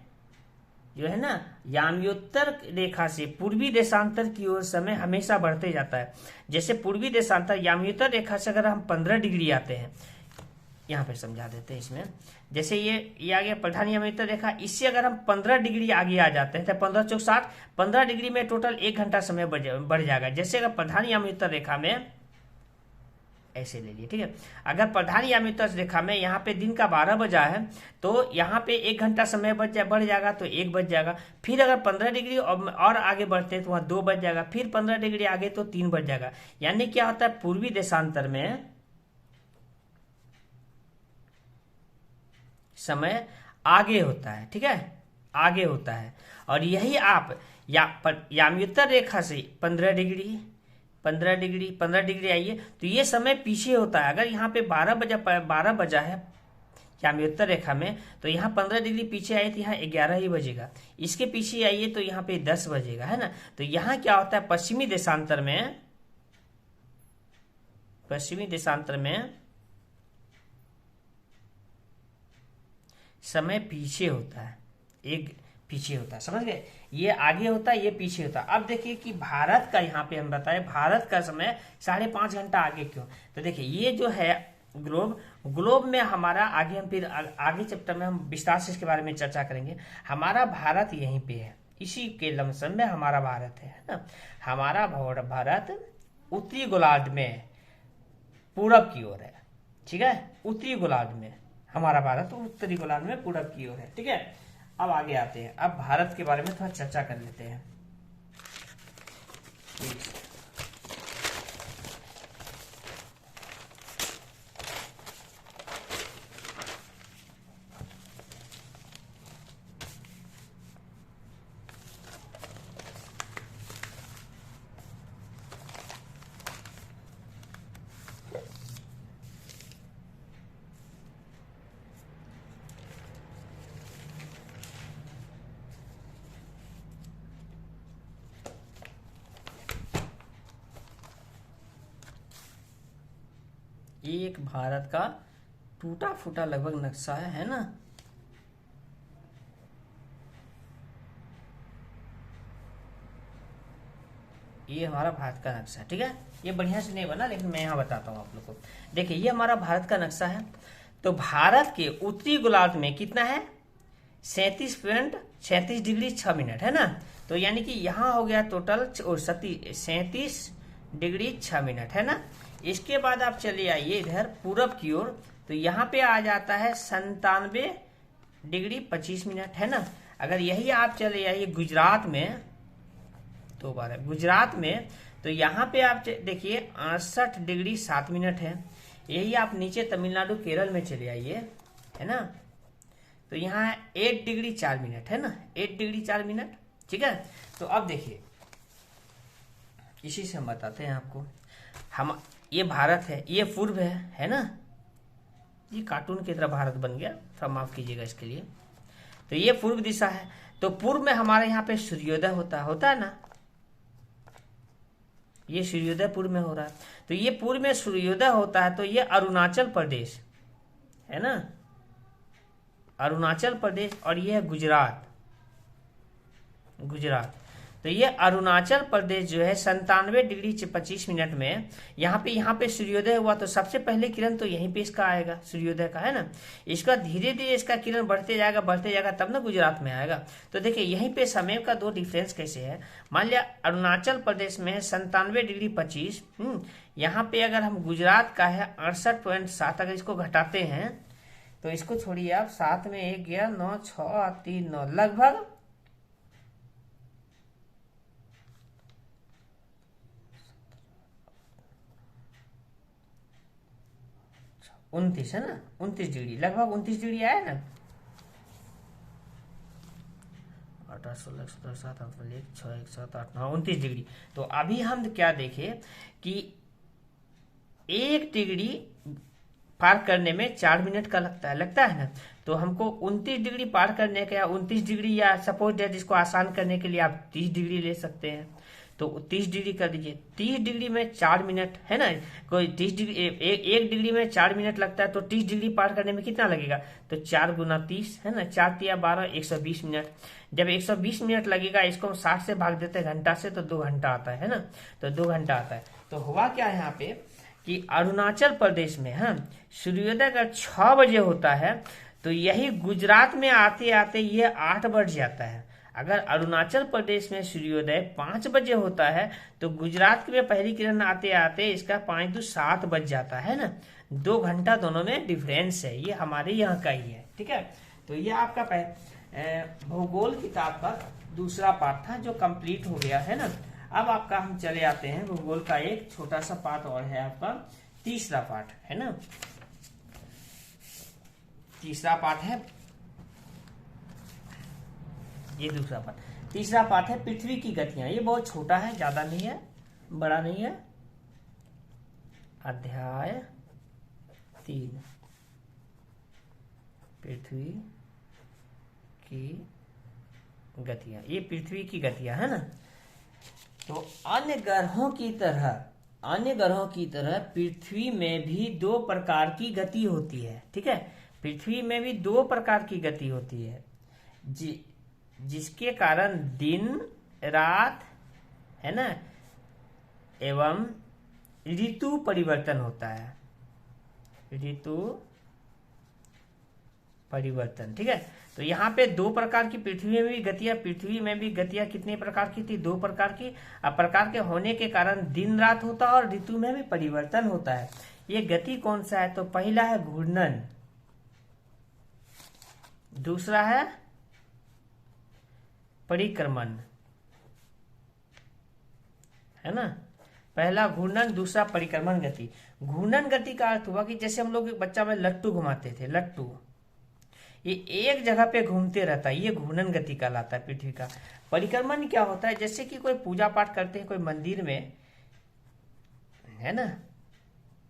जो है ना, याम्योत्तर रेखा से पूर्वी देशांतर की ओर समय हमेशा बढ़ते जाता है। जैसे पूर्वी देशांतर याम्योत्तर रेखा से अगर हम 15 डिग्री आते हैं, यहाँ पे समझा देते हैं इसमें, जैसे ये आ गया प्रधान याम्योत्तर रेखा, इससे अगर हम 15 डिग्री आगे आ जाते हैं तो 15 चौक 60, 15 डिग्री में टोटल 1 घंटा समय बढ़ जाएगा। जैसे अगर प्रधान याम्योत्तर रेखा में ऐसे ले लिए, ठीक है, अगर प्रधान याम्योत्तर रेखा में यहाँ पे दिन का 12 बजा है तो यहाँ पे 1 घंटा समय बढ़ जाएगा, तो 1 बज जाएगा। फिर अगर 15 डिग्री और आगे बढ़ते हैं तो वहाँ 2 बज जाएगा, फिर 15 डिग्री आगे तो 3 बज जाएगा। यानी क्या होता है, पूर्वी देशांतर में समय आगे होता है, ठीक है, आगे होता है। और यही आप याम्योत्तर रेखा से 15 डिग्री आइए तो ये समय पीछे होता है। अगर यहाँ पे 12 बजा है याम्योत्तर रेखा में, तो यहाँ 15 डिग्री पीछे आइए तो यहाँ 11 ही बजेगा। इसके पीछे आइए तो यहाँ पे 10 बजेगा, है ना। तो यहाँ क्या होता है, पश्चिमी देशांतर में समय पीछे होता है, एक पीछे होता है, समझ गए। ये आगे होता है, ये पीछे होता है। अब देखिए कि भारत का, यहाँ पे हम बताए भारत का समय 5.5 घंटा आगे क्यों। तो देखिए ये जो है ग्लोब में हमारा, आगे हम फिर आगे चैप्टर में हम विस्तार से इसके बारे में चर्चा करेंगे। हमारा भारत यहीं पे है, इसी के लमसम में हमारा भारत है ना। हमारा भारत उत्तरी गोलार्ध में पूरब की ओर है, ठीक है, उत्तरी गोलार्ध में हमारा भारत उत्तरी गोलार्ध में पूरब की ओर है, ठीक है। अब आगे आते हैं, अब भारत के बारे में थोड़ा चर्चा कर लेते हैं। एक भारत का टूटा फूटा लगभग नक्शा है ना। ये हमारा भारत का नक्शा, ठीक है। ये बढ़िया से नहीं बना, लेकिन मैं यहाँ बताता हूँ आप लोग को। देखिए ये हमारा भारत का नक्शा है। तो भारत के उत्तरी गोलार्ध में कितना है, 37 डिग्री 6 मिनट, है ना। तो यानी कि यहाँ हो गया टोटल 37 डिग्री 6 मिनट, है ना। इसके बाद आप चले आइए इधर पूरब की ओर, तो यहाँ पे आ जाता है 97 डिग्री 25 मिनट, है ना। अगर यही आप चले जाइए गुजरात में, 2 बार है गुजरात में, तो यहाँ पे आप देखिए 68 डिग्री 7 मिनट है। यही आप नीचे तमिलनाडु केरल में चले आइए, है ना, तो यहाँ 8 डिग्री 4 मिनट, है ना, 8 डिग्री 4 मिनट, ठीक है। तो अब देखिए इसी से हम बताते हैं आपको। हम ये भारत है, ये पूर्व है ना, ये कार्टून की तरह भारत बन गया, थोड़ा माफ कीजिएगा इसके लिए। तो ये पूर्व दिशा है, तो पूर्व में हमारे यहाँ पे सूर्योदय होता है ना, ये सूर्योदय पूर्व में हो रहा है। तो ये पूर्व में सूर्योदय होता है, तो ये अरुणाचल प्रदेश है ना, अरुणाचल प्रदेश, और ये है गुजरात। तो ये अरुणाचल प्रदेश जो है 97 डिग्री 25 मिनट में यहाँ पे सूर्योदय हुआ, तो सबसे पहले किरण तो यहीं पे इसका आएगा, सूर्योदय का, है ना। इसका धीरे धीरे इसका किरण बढ़ते जाएगा तब ना गुजरात में आएगा। तो देखिए यहीं पे समय का 2 डिफरेंस कैसे है। मान लिया अरुणाचल प्रदेश में 97 डिग्री 25, यहाँ पे अगर हम गुजरात का है 68.7, अगर इसको घटाते हैं तो इसको छोड़िए आप, 7 में 1 गया, 9, 6, 3, 9, लगभग 29 है ना, 29 डिग्री, लगभग 29 डिग्री आया ना, 18, 16, 17, 7, 8, 1, 6, 1, 7, 8, 9, 29 डिग्री। तो अभी हम क्या देखें कि 1 डिग्री पार करने में 4 मिनट का लगता है ना। तो हमको 29 डिग्री पार करने का, 29 डिग्री, या सपोज डेट इसको आसान करने के लिए आप 30 डिग्री ले सकते हैं, तो 30 डिग्री कर दीजिए। 30 डिग्री में 4 मिनट, है ना, कोई 30 डिग्री, 1 डिग्री में 4 मिनट लगता है, तो 30 डिग्री पार करने में कितना लगेगा, तो 4 गुना 30, है ना, 4 तिया 12, 120 मिनट। जब 120 मिनट लगेगा, इसको हम 60 से भाग देते हैं घंटा से, तो 2 घंटा आता है ना, तो 2 घंटा आता है। तो हुआ क्या है यहाँ पे कि अरुणाचल प्रदेश में सूर्योदय अगर 6 बजे होता है, तो यही गुजरात में आते आते ये 8 बज जाता है। अगर अरुणाचल प्रदेश में सूर्योदय 5 बजे होता है, तो गुजरात में पहली किरण आते आते इसका 5 दू 7 बज जाता है ना, 2 घंटा दोनों में डिफरेंस है। ये हमारे यहाँ का ही है, ठीक है। तो ये आपका भूगोल किताब का दूसरा पार्ट था जो कंप्लीट हो गया, है ना। अब आपका हम चले आते हैं भूगोल का एक छोटा सा पार्ट और है, आपका तीसरा पार्ट, है ना। तीसरा पार्ट है, ये दूसरा पार्ट। तीसरा पार्ट है पृथ्वी की गतियां। ये बहुत छोटा है, ज्यादा नहीं है, बड़ा नहीं है। अध्याय 3, पृथ्वी की गतियां। ये पृथ्वी की गतियां है ना। तो अन्य ग्रहों की तरह पृथ्वी में भी 2 प्रकार की गति होती है, ठीक है। पृथ्वी में भी 2 प्रकार की गति होती है, जिसके कारण दिन रात, है ना, एवं ऋतु परिवर्तन होता है, ऋतु परिवर्तन, ठीक है। तो यहाँ पे 2 प्रकार की पृथ्वी में भी गतियां कितने प्रकार की थी, 2 प्रकार की। अब प्रकार के होने के कारण दिन रात होता है और ऋतु में भी परिवर्तन होता है। ये गति कौन सा है, तो पहला है घूर्णन, दूसरा है परिक्रमण, है ना। पहला घूर्णन, दूसरा परिक्रमण गति। घूर्णन गति का अर्थ हुआ कि जैसे हम लोग बच्चा में लट्टू घुमाते थे, लट्टू ये एक जगह पे घूमते रहता है, ये घूर्णन गति कहलाता है पृथ्वी का। परिक्रमण क्या होता है, जैसे कि कोई पूजा पाठ करते हैं कोई मंदिर में, है ना,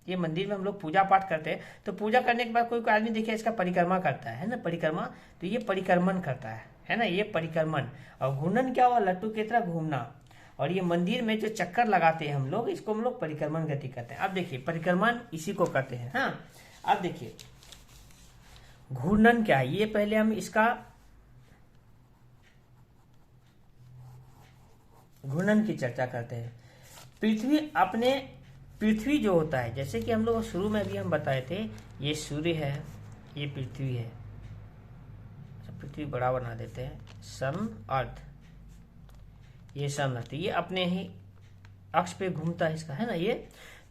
ये मंदिर में हम लोग पूजा पाठ करते हैं, तो पूजा करने के बाद कोई आदमी देखिए इसका परिक्रमा करता है ना, परिक्रमा, तो ये परिक्रमण करता है ना, ये परिक्रमण। और घूर्णन क्या हुआ, लट्टू की तरह घूमना। और ये मंदिर में जो चक्कर लगाते हैं हम लोग, इसको हम लोग परिक्रमण गति कहते हैं। अब देखिए परिक्रमण इसी को कहते हैं। हाँ, अब देखिए घूर्णन क्या है, ये पहले हम इसका घूर्णन की चर्चा करते हैं। पृथ्वी जो होता है, जैसे कि हम लोग शुरू में भी हम बताए थे, ये सूर्य है, ये पृथ्वी है, पृथ्वी बड़ा बना देते हैं, सन अर्थ, ये सन अर्थ, ये अपने ही अक्ष पे घूमता है इसका, है ना ये।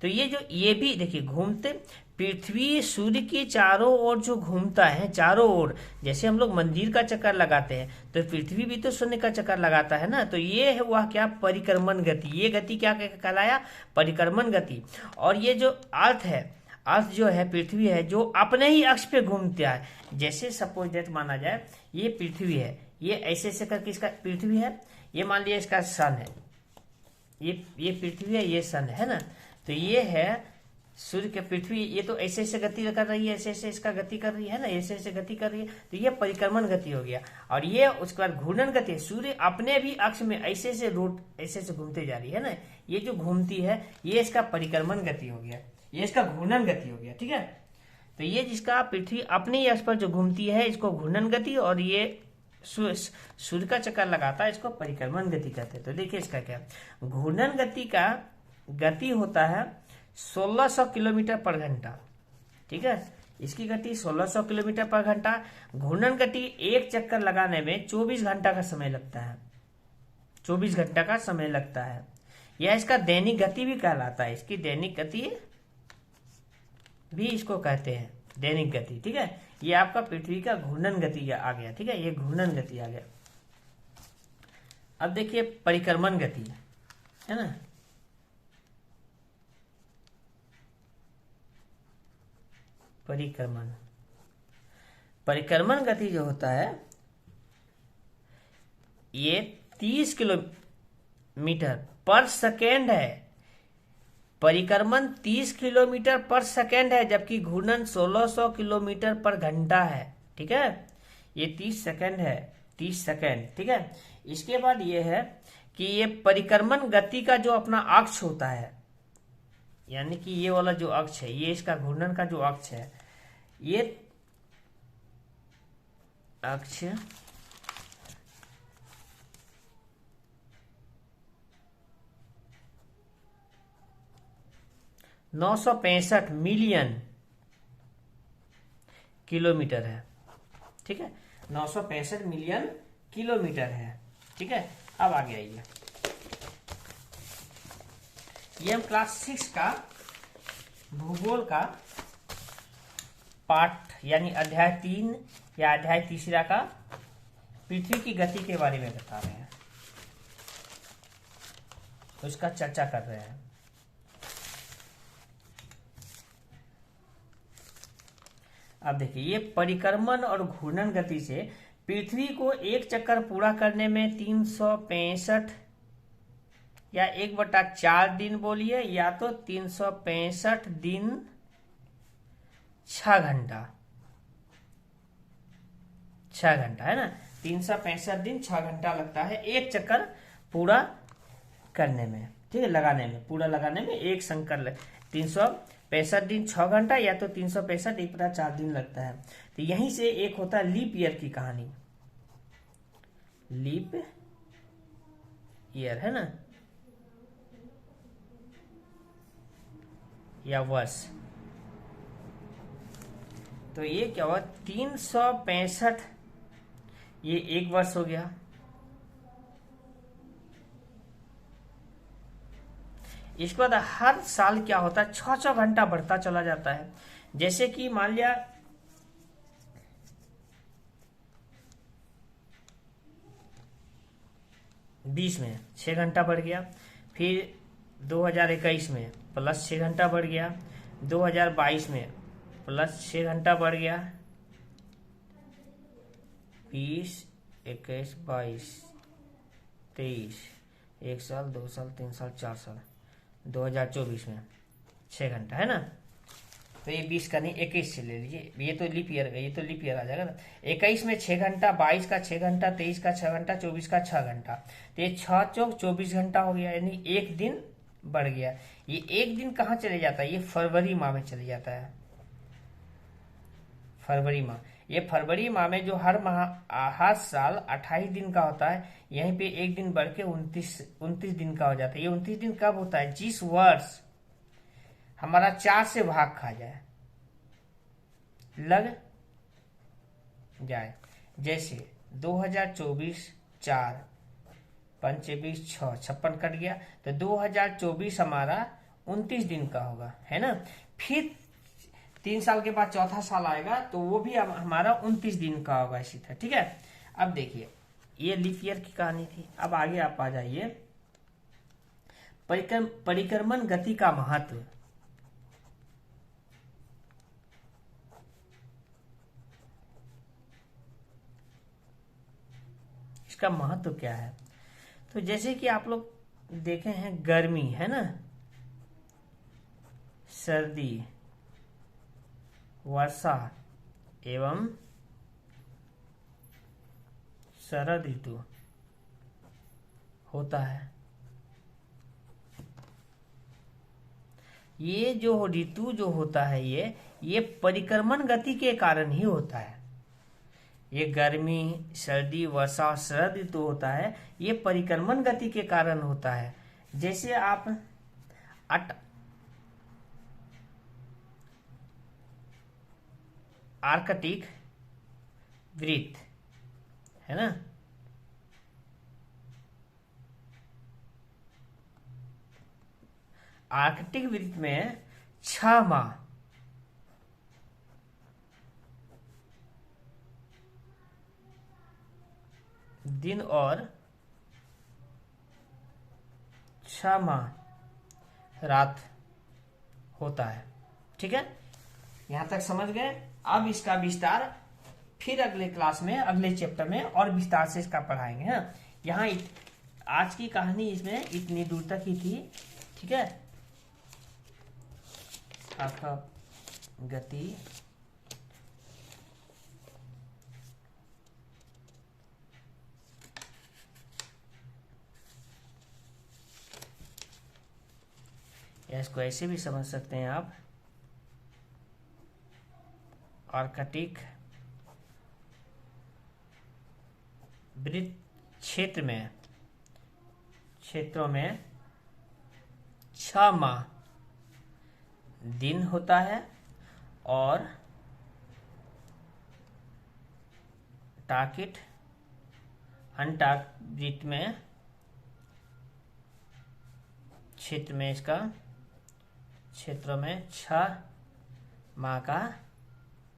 तो ये भी देखिए घूमते, पृथ्वी सूर्य की चारों ओर जो घूमता है, चारों ओर, जैसे हम लोग मंदिर का चक्कर लगाते हैं तो पृथ्वी भी तो शून्य का चक्कर लगाता है ना। तो ये है वह क्या, परिक्रमण गति। ये गति क्या कहलाया, परिक्रमण गति। और ये जो अर्थ है, अर्थ जो है, पृथ्वी है, जो अपने ही अक्ष पे घूमता है। जैसे सपोज दैट माना जाए ये पृथ्वी है, ये ऐसे ऐसे करके इसका पृथ्वी है, ये मान लिया इसका सन है, ये पृथ्वी है, ये सन है ना। तो ये है सूर्य के पृथ्वी, ये तो ऐसे ऐसे गति कर रही है, ऐसे ऐसे इसका गति कर रही है ना, ऐसे ऐसे गति कर रही है। तो ये परिक्रमण गति हो गया। और ये उसके बाद घूर्णन गति, सूर्य अपने भी अक्ष में ऐसे ऐसे ऐसे ऐसे घूमते जा रही है ना, ये जो घूमती है ये इसका परिक्रमण गति हो गया, ये इसका घूर्णन गति हो गया। ठीक है, तो ये जिसका पृथ्वी अपने ही अक्ष पर जो घूमती है इसको घूर्णन गति, और ये सूर्य का चक्कर लगाता है इसको परिक्रमण गति कहते हैं। तो देखिए इसका क्या, घूर्णन गति का गति होता है 1600 किलोमीटर पर घंटा। ठीक है, इसकी गति 1600 किलोमीटर पर घंटा। घूर्णन गति एक चक्कर लगाने में 24 घंटा का समय लगता है, 24 घंटा का समय लगता है। यह इसका दैनिक गति भी कहलाता है, इसकी दैनिक गति भी इसको कहते हैं, दैनिक गति। ठीक है, ये आपका पृथ्वी का घूर्णन गति आ गया। ठीक है, ये घूर्णन गति आ गया। अब देखिए परिक्रमण गति है ना, परिक्रमण गति जो होता है ये 30 किलोमीटर पर सेकेंड है। परिक्रमण 30 किलोमीटर पर सेकेंड है, जबकि घूर्णन 1600 किलोमीटर पर घंटा है। ठीक है, ये 30 सेकेंड है, 30 सेकेंड। ठीक है, इसके बाद ये है कि ये परिक्रमण गति का जो अपना अक्ष होता है, यानी कि ये वाला जो अक्ष है, ये इसका घूर्णन का जो अक्ष है, ये अक्ष 965 मिलियन किलोमीटर है। ठीक है, 965 मिलियन किलोमीटर है। ठीक है, अब आगे आइए, ये हम क्लास 6 का भूगोल का पाठ यानी अध्याय 3 या अध्याय 3 का पृथ्वी की गति के बारे में बता रहे हैं, तो इसका चर्चा कर रहे हैं। अब देखिए, ये परिक्रमण और घूर्णन गति से पृथ्वी को एक चक्कर पूरा करने में 365 या 1/4 दिन बोलिए, या तो 365 दिन 6 घंटा, 6 घंटा है ना, 365 दिन 6 घंटा लगता है एक चक्कर पूरा करने में। ठीक है, लगाने में, पूरा लगाने में एक चक्कर 365 दिन 6 घंटा, या तो 365 1/4 दिन लगता है। तो यहीं से एक होता है लीप ईयर की कहानी, लीप ईयर है ना, या वर्ष। तो ये क्या हुआ, 365 ये एक वर्ष हो गया। इसके बाद हर साल क्या होता है, 6 घंटा बढ़ता चला जाता है। जैसे कि मान लिया 20 में 6 घंटा बढ़ गया, फिर 2021 में प्लस 6 घंटा बढ़ गया, 2022 में प्लस 6 घंटा बढ़ गया, 20, 21, 22, 23, 1 साल 2 साल 3 साल 4 साल, 2024 में 6 घंटा है ना। तो ये 20 का नहीं 21 से ले लीजिए, ये तो लीप ईयर, ये तो लीप ईयर आ जाएगा ना। 21 में 6 घंटा, 22 का 6 घंटा, 23 का 6 घंटा, 24 का 6 घंटा। तो ये 6 चौक 24 घंटा हो गया, यानी एक दिन बढ़ गया। ये एक दिन कहाँ चले जाता है, ये फरवरी माह में चले जाता है, फरवरी माह। ये फरवरी माह में जो हर साल 28 दिन का होता है, यहीं पे एक दिन बढ़ के 29 दिन का हो जाता है। ये 29 दिन कब होता है, जिस वर्ष हमारा 4 से भाग खा जाए, लग जाए। जैसे 2024 4 5 20 6 56 कट गया, तो 2024 हमारा 29 दिन का होगा, है ना। फिर 3 साल के बाद चौथा साल आएगा तो वो भी हमारा 29 दिन का होगा इसी तरह, ठीक है। अब देखिए ये लीप ईयर की कहानी थी। अब आगे आप आ जाइए, परिक्रमण गति का महत्व। इसका महत्व क्या है? तो जैसे कि आप लोग देखे हैं, गर्मी है ना, सर्दी, वर्षा एवं शरद ऋतु होता है। ये जो ऋतु जो होता है ये परिक्रमण गति के कारण ही होता है। ये गर्मी, सर्दी, वर्षा और शरद ऋतु होता है, ये परिक्रमण गति के कारण होता है। जैसे आप आर्कटिक वृत्त है ना, आर्कटिक वृत्त में 6 माह दिन और 6 माह रात होता है, ठीक है। यहां तक समझ गए। अब इसका विस्तार फिर अगले क्लास में, अगले चैप्टर में और विस्तार से इसका पढ़ाएंगे। हाँ, यहाँ आज की कहानी इसमें इतनी दूर तक ही थी, ठीक है। आपका गति इसको ऐसे भी समझ सकते हैं आप, आर्कटिक वृत्त क्षेत्रों में 6 माह दिन होता है और अंटार्कटिक वृत्त में क्षेत्रों में 6 माह का